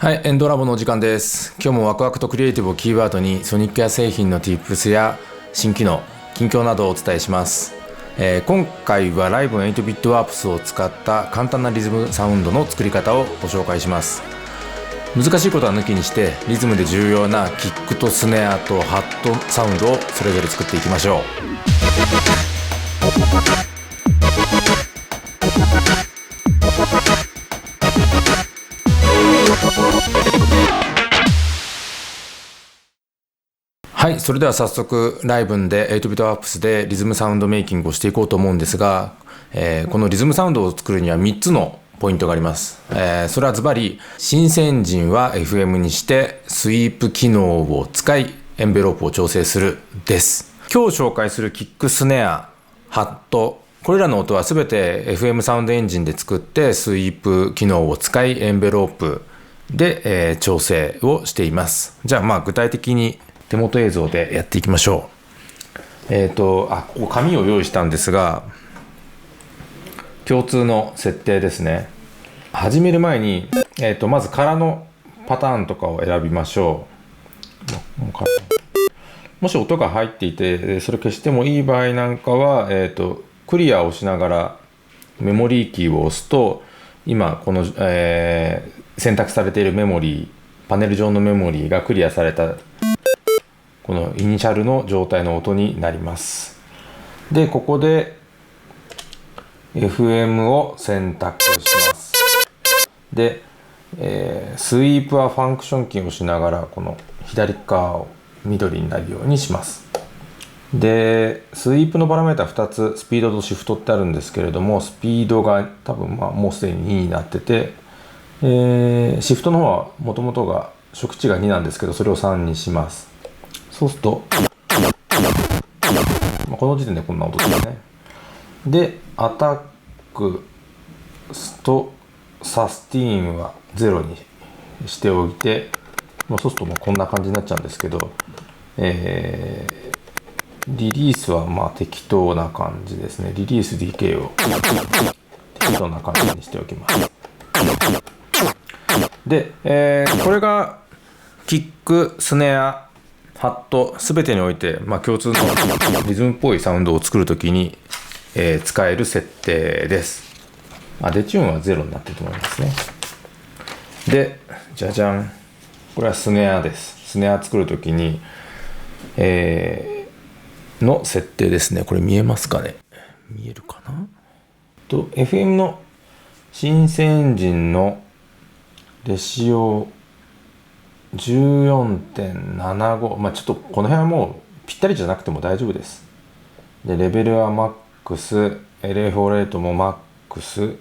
はい、エンドラボのお時間です。今日もワクワクとクリエイティブをキーワードにソニックや製品の Tips や新機能、近況などをお伝えします。今回はライブの 8-bit ワープスを使った簡単なリズムサウンドの作り方をご紹介します。難しいことは抜きにしてリズムで重要なキックとスネアとハットサウンドをそれぞれ作っていきましょう。はい、それでは早速ライブで 8-bit ワープスでリズムサウンドメイキングをしていこうと思うんですが、このリズムサウンドを作るには3つのポイントがあります。それはズバリシンセエンジンは FM にしてスイープ機能を使いエンベロープを調整するです。今日紹介するキック、スネア、ハット、これらの音は全て FM サウンドエンジンで作ってスイープ機能を使いエンベロープで、調整をしています。じゃあ具体的に手元映像でやっていきましょう。ここ紙を用意したんですが、共通の設定ですね。始める前に、まず空のパターンとかを選びましょう。もし音が入っていてそれ消してもいい場合なんかは、クリアをしながらメモリーキーを押すと今この、選択されているメモリー、パネル上のメモリーがクリアされたこのイニシャルの状態の音になります。でここで FM を選択します。で、スイープはファンクションキーを押しながらこの左側を緑になるようにします。でスイープのパラメータ2つ、スピードとシフトってあるんですけれども、スピードが多分もうすでに2になってて、シフトの方はもともとが初期値が2なんですけど、それを3にします。そうすると、この時点でこんな音ですね。でアタックとサスティーンは0にしておいて、そうするとこんな感じになっちゃうんですけど、リリースは適当な感じですね。リリース DK を適当な感じにしておきます。で、これがキック、スネア、ハット全てにおいて、共通のリズムっぽいサウンドを作るときに、使える設定です。デチューンは0になってると思いますね。でじゃじゃん、これはスネアです。スネア作るときに、の設定ですね。これ見えますかね。見えるかな。FM のシンセエンジンのレシオ 14.75、ちょっとこの辺はもうぴったりじゃなくても大丈夫です。でレベルはマックス、LFO レートもマックス、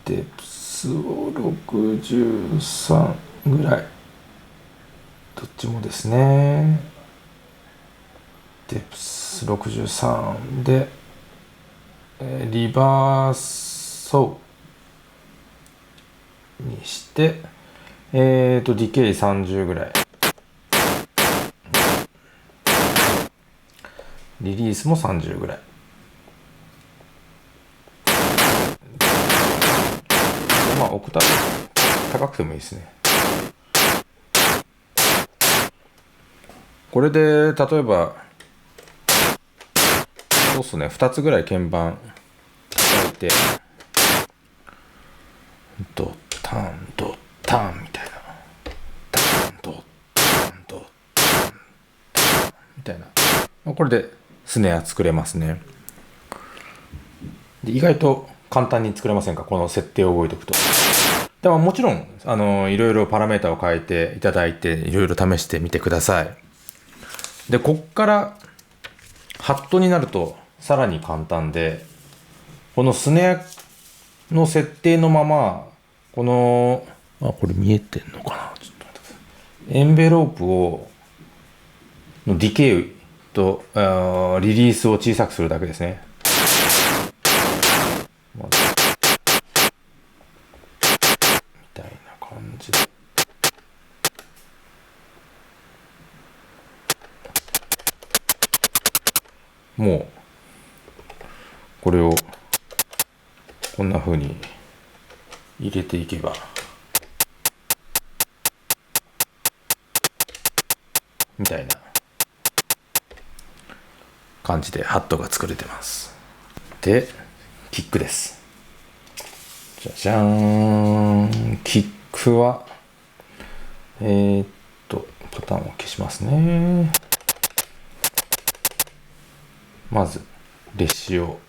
デプスを63ぐらい、どっちもですね。デプス63で、リバーソにして、ディケイ30ぐらい、リリースも30ぐらい。オクターブ高くてもいいですね。これで例えばそうっすね、2つぐらい鍵盤叩いてドッタンドッタンみたいな、タンドッタンドッタンみたいな、これでスネア作れますね。で意外と簡単に作れませんか、この設定を覚えておくと。でももちろんいろいろパラメータを変えていただいていろいろ試してみてください。でこっからハットになるとさらに簡単で、このスネアの設定のままこのこれ見えてんのかな、ちょっと待ってください。エンベロープをのディケイとリリースを小さくするだけですね。みたいな感じで、もうこれをこんな風に入れていけばみたいな感じでハットが作れてます。で、キックです。じゃじゃーん。キックはパターンを消しますね。まずレシオ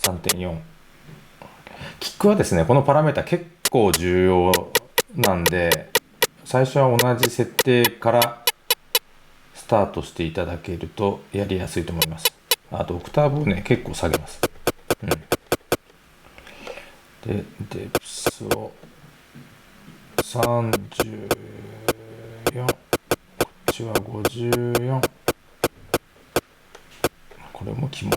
3.4。 キックはですね、このパラメータ結構重要なんで、最初は同じ設定からスタートしていただけるとやりやすいと思います。あとオクターブをね結構下げます。でデプスを34、こっちは54、これも肝。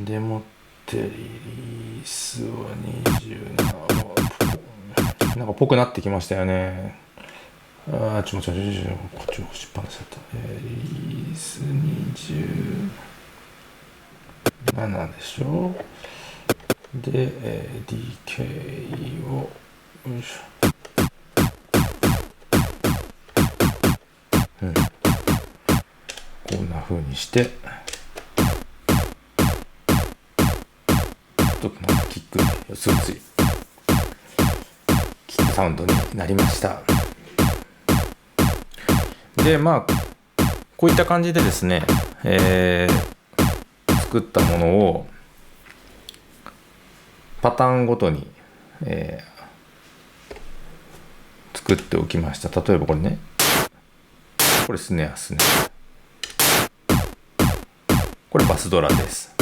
でもってリリースは27、なんかぽくなってきましたよね。こっちを押しっぱなしだった。リリース27でしょ。で、DK をよいしょ、こんな風にしてキック四つ打ちキックサウンドになりました。でこういった感じでですね、作ったものをパターンごとに、作っておきました。例えばこれね、これスネア、これバスドラです。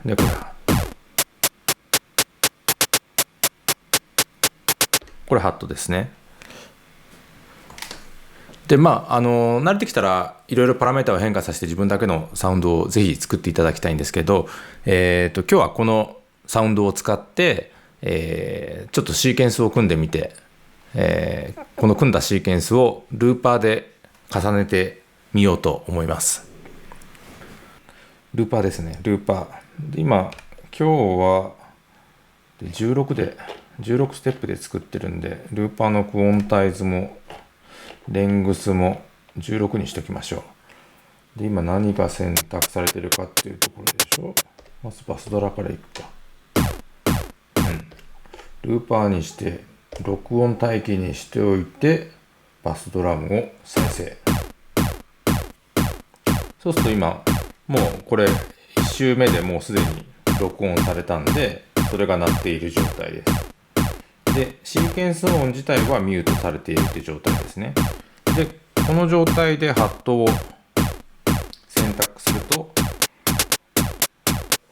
でこれハットですね。で慣れてきたらいろいろパラメータを変化させて自分だけのサウンドをぜひ作っていただきたいんですけど、今日はこのサウンドを使って、ちょっとシーケンスを組んでみて、この組んだシーケンスをルーパーで重ねてみようと思います。ルーパーですね。ルーパーで今日は16ステップで作ってるんで、ルーパーのクオンタイズもレングスも16にしときましょう。で今何が選択されてるかっていうところでしょ。まずバスドラからいくか。ルーパーにして録音待機にしておいてバスドラムを再生。そうすると今もうこれ1周目でもうすでに録音されたんで、それが鳴っている状態です。でシーケンス音自体はミュートされているという状態ですね。でこの状態でハットを選択すると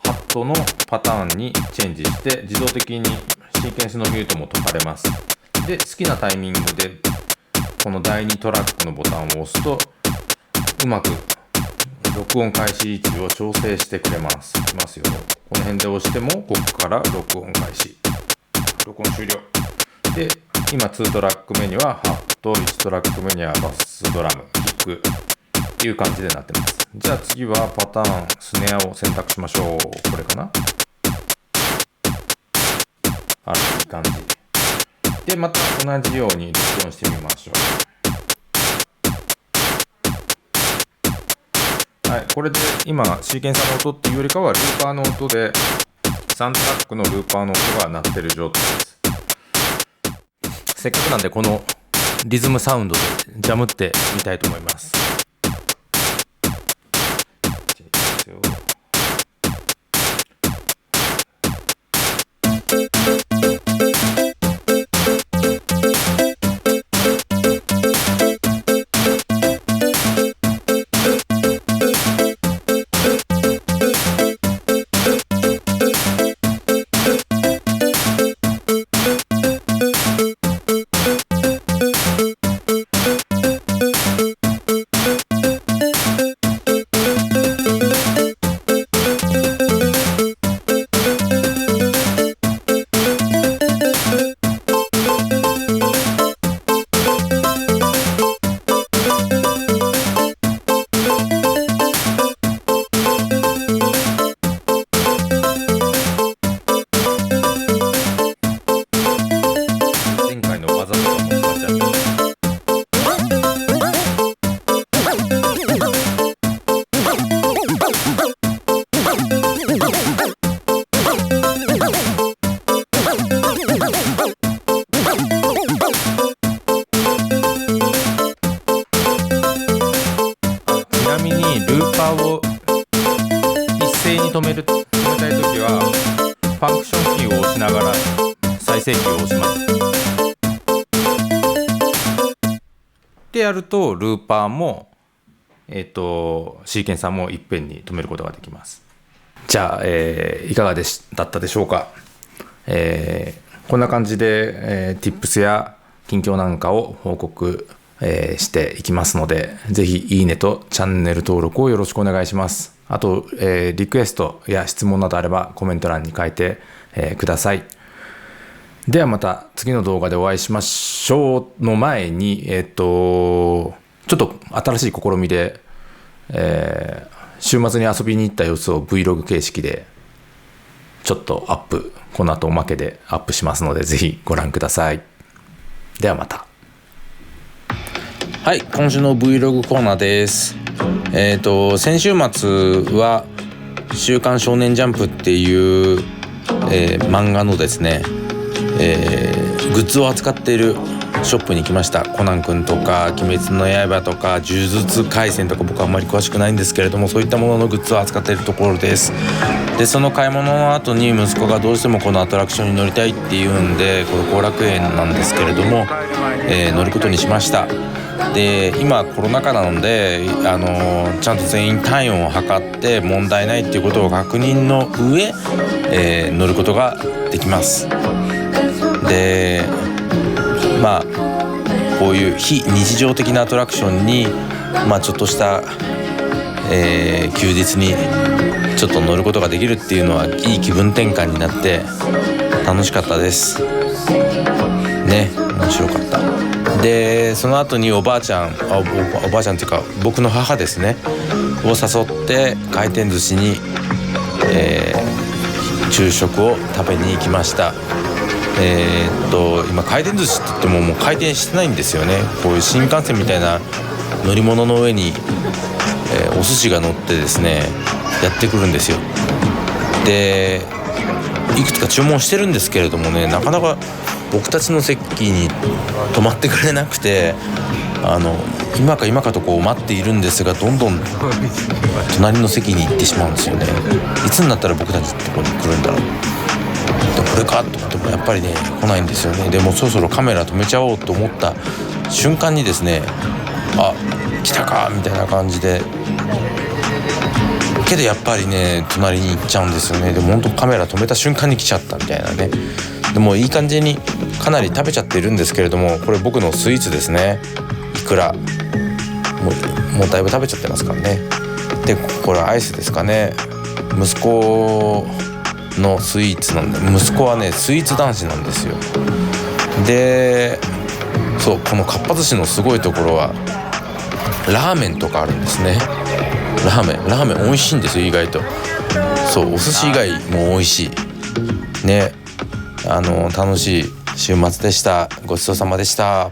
ハットのパターンにチェンジして自動的にシーケンスのミュートも解かれます。で好きなタイミングでこの第2トラックのボタンを押すとうまく録音開始位置を調整してくれます。いきますよ。この辺で押してもここから録音開始、録音終了で、今2トラック目にはハット、1トラック目にはバスドラム、キックっていう感じでなってます。じゃあ次はパターンスネアを選択しましょう。これかな。いい感じで、また同じように録音してみましょう。はい、これで今シーケンサーの音っていうよりかはルーパーの音で3トラックのルーパーの音が鳴ってる状態です。せっかくなんでこのリズムサウンドでジャムってみたいと思います。を一斉に止めたいときはファンクションキーを押しながら再生キーを押します。でやるとルーパーもシーケンサーもいっぺんに止めることができます。じゃあ、いかがだったでしょうか。こんな感じで、Tips や近況なんかを報告、していきますので、ぜひいいねとチャンネル登録をよろしくお願いします。あと、リクエストや質問などあればコメント欄に書いて、ください。ではまた次の動画でお会いしましょうの前に、ちょっと新しい試みで、週末に遊びに行った様子を Vlog 形式でちょっとアップ、この後おまけでアップしますので、ぜひご覧ください。ではまた。はい、今週の Vlog コーナーです。先週末は週刊少年ジャンプっていう、漫画のですね、グッズを扱っているショップに行きました。コナン君とか鬼滅の刃とか呪術廻戦とか、僕はあんまり詳しくないんですけれども、そういったもののグッズを扱っているところです。でその買い物の後に息子がどうしてもこのアトラクションに乗りたいっていうんで、これ後楽園なんですけれども、乗ることにしました。で今コロナ禍なので、ちゃんと全員体温を測って問題ないっていうことを確認の上、乗ることができます。でこういう非日常的なアトラクションに、ちょっとした、休日にちょっと乗ることができるっていうのはいい気分転換になって楽しかったですね。面白かった。でその後におばあちゃんっていうか僕の母ですねを誘って回転寿司に、昼食を食べに行きました。今回転寿司って言ってももう回転してないんですよね。こういう新幹線みたいな乗り物の上に、お寿司が乗ってですねやってくるんですよ。でいくつか注文してるんですけれどもね、なかなか僕たちの席に止まってくれなくて、今かとこう待っているんですが、どんどん隣の席に行ってしまうんですよね。いつになったら僕たちのところに来るんだろう。これかと思ってもやっぱりね来ないんですよね。でもそろそろカメラ止めちゃおうと思った瞬間にですね、来たかみたいな感じで、けどやっぱりね隣に行っちゃうんですよね。でも本当カメラ止めた瞬間に来ちゃったみたいなね。でもいい感じにかなり食べちゃっているんですけれども、これ僕のスイーツですね。いくらもうだいぶ食べちゃってますからね。でこれアイスですかね。息子のスイーツなんで、息子はねスイーツ男子なんですよ。でそう、このかっぱ寿司のすごいところはラーメンとかあるんですね。ラーメン美味しいんですよ意外と。そうお寿司以外も美味しいね。楽しい週末でした。ごちそうさまでした。